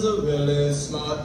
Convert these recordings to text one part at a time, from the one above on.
is a really smart.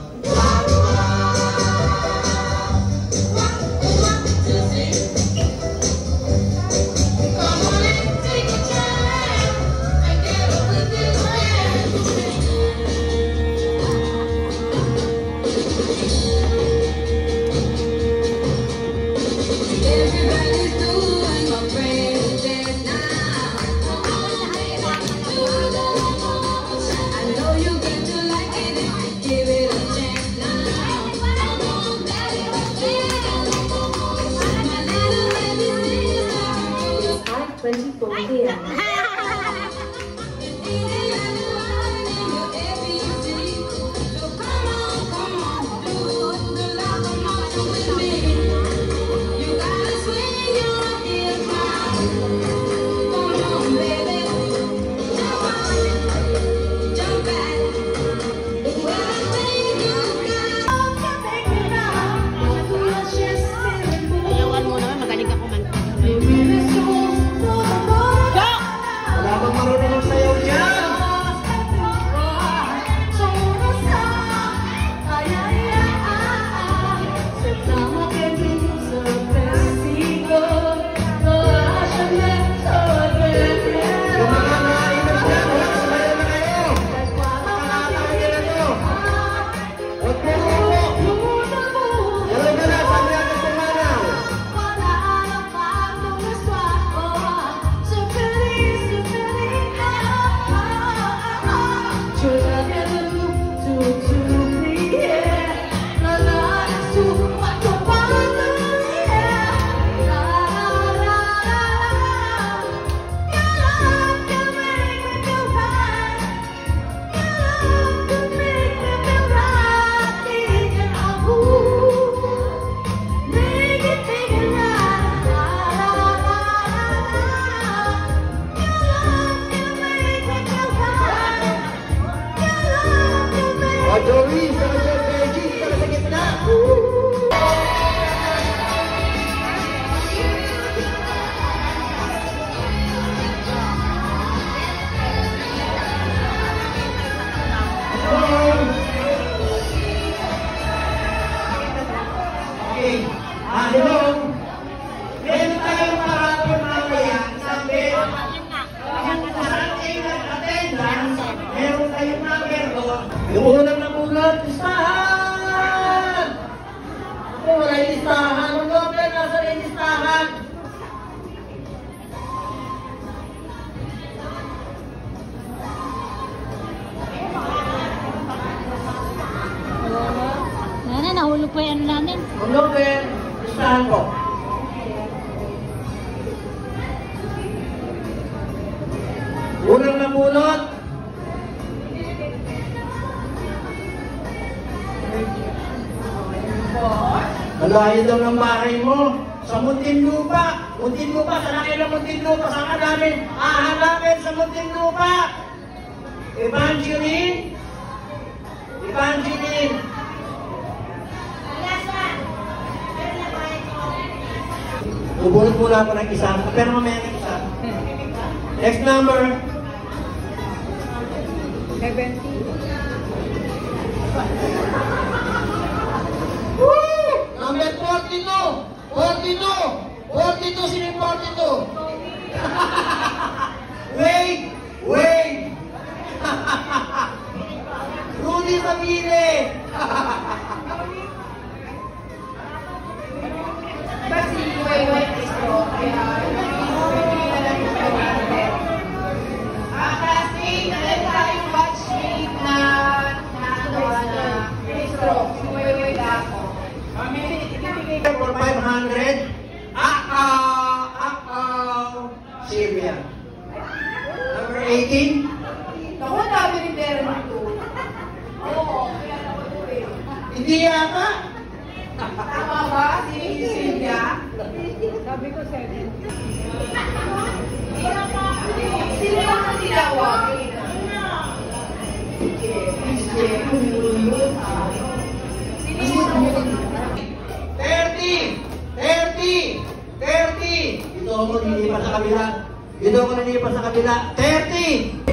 Yung unang nabulat, listahan! Ako, wala yung listahan. Ang doble, nasa yung listahan. Nana, nahulog pa yung ano namin. Ang doble, listahan ko. Unang nabulot. Malayo daw ng bahay mo. Sa Muntinlupa. Muntinlupa, sa laki ng Muntinlupa. Saan ka namin? Hahanapin sa Muntinlupa. Evangeline. Evangeline. Bubunot muna ako ng isa. Pero mamaya ng isa. Next number. 70. Number 42! 42! 42! Sino yung 42? Wait! Wait! Rudy Ramire! Kasi wait is to. Kaya hindi na lang yung pag-ibig. Kasi dahil tayong batchmate na stroke. Si wait ako. For 500. Syria. Number 18. Naku, dami rin pera nito. Oo, kaya naman ito eh. Hindi yata. Tama ba? Si Silvia? Sabi ko 7. Sino yung ang tinawag? 30! Dito ako nilipas sa kabila. Dito ako nilipas sa kabila. 30!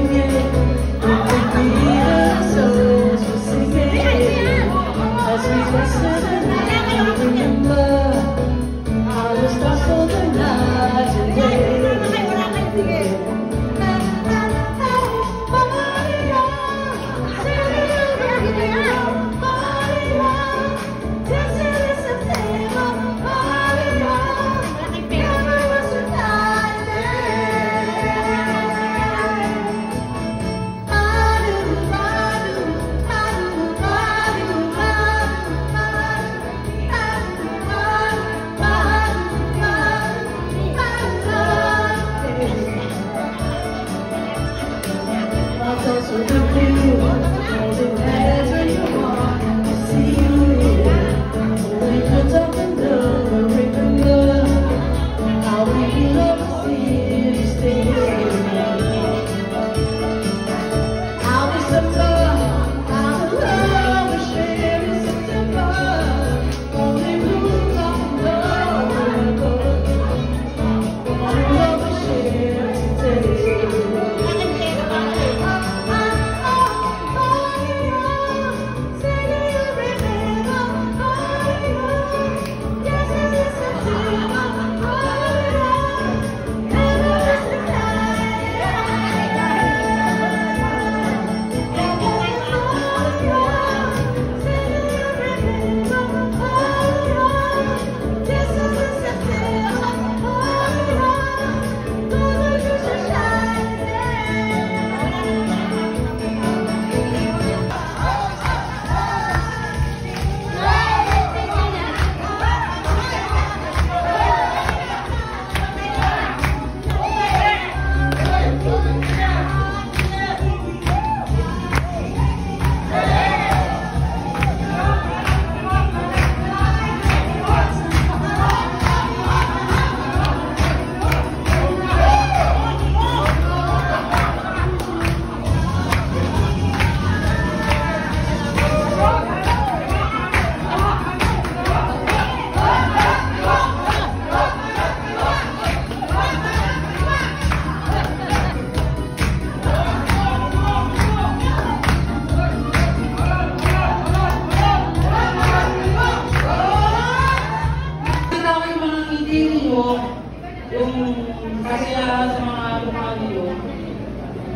yung kasiyahan sa mga mukha niyo,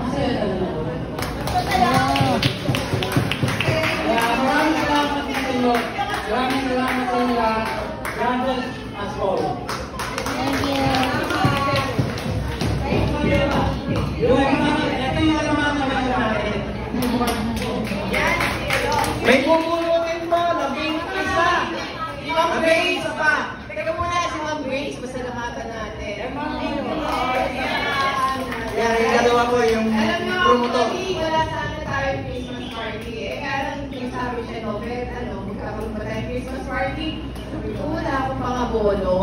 masaya talaga ako. Wow. Kaya maraming salamat dito, Lord. Maraming salamat sa inyo lahat. God bless us all. Thank you. Ito yung alaman na mga natin. May bubulutin po, 11. Ma'am Grace pa. Teka muna si Ma'am Grace, pasalamatan natin. Yan, yung dalawa po yung Alam niyo, promotor. actually, wala sana tayong Christmas party. Kaya lang sabi siya, no, pero magkakaroon ba tayong Christmas party? Sabi ko, wala akong pangabono.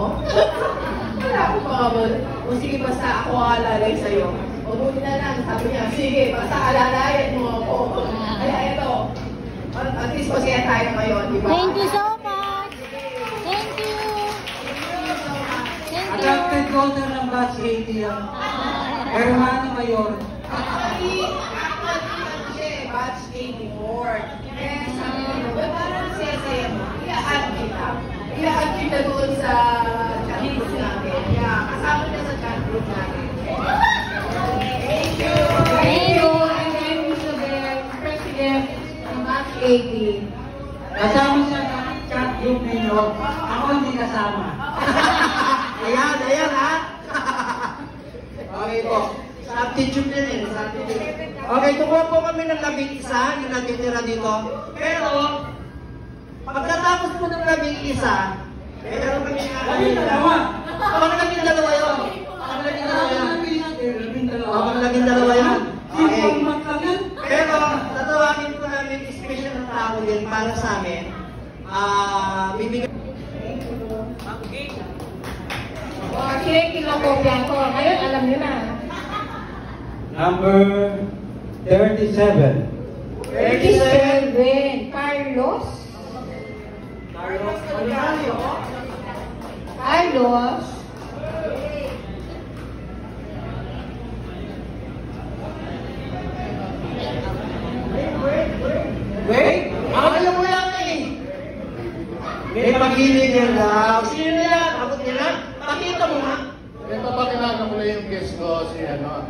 Wala akong pangabono. O sige, basta ako alalay sa'yo. O buti na lang, sabi niya, sige, basta alalayan mo ako. Kaya ito, at least masaya tayo ngayon, di ba? Thank you so much. Thank you. Thank you. Adopted daughter ng Batch 80 yan. Hermano Mayor. Actually, batch 84. Kaya sabi ko, parang saya-saya mo. I-add kita. I-add kita doon sa chat group natin. Kaya kasama na sa chat group natin. Thank you! Thank you! And then, Isabel, President ng batch 80. Kasama siya sa chat group ninyo. Ako hindi kasama. Ayan, ayan ha. Okay po. Substitute din eh. Substitute. Okay, kukuha po kami ng 11, yung natitira dito. Pero, pagkatapos po ng 11, meron kami ng dalawa. Kapag naging dalawa yun. Kapag naging dalawa yun. Kapag naging dalawa yun. Okay. Pero, tatawagin po namin special na tao din para sa amin. Bibigyan. Kinakopya ko. Ngayon, alam niyo na. Number 37. 37. Carlos. Carlos. Wait! Ayaw mo yan eh! May pag-ibig yan daw. Sino yan? Abot nila? Pakita mo nga. Ito pa kinakakulay yung guest ko si ano.